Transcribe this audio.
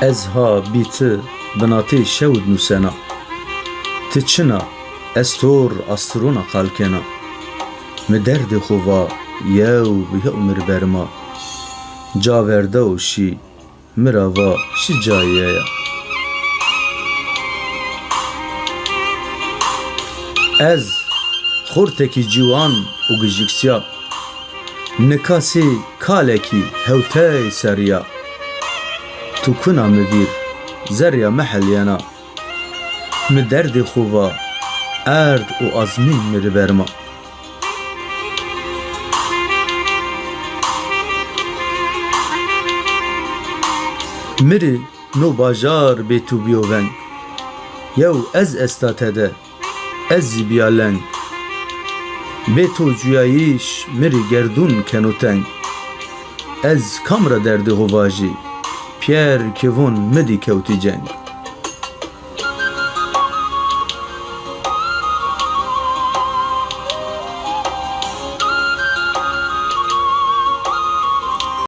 Ez ha bîti binatê şewd nûsena. Ti çina ez tor astrona qalkena. Mi derdê xwe va yew bi hew mir berma. Caverde û şî mirava şi cayê ye. Ez xortekî ciwan û gijiksiya. Nikasê kalekî hewtey seriya. Tu kuna mi vîr zerya me helyena. Mi derdê xwe va erd û azmîn mir berma. Mirî no bajar bê tu biyoveng. Yew ez esta te de ez jî biya leng. Bê to cuyayîş mirî gerdûn keno teng. Ez kam ra derdê xwe va jî piyer kevûn midî kewtî ceng.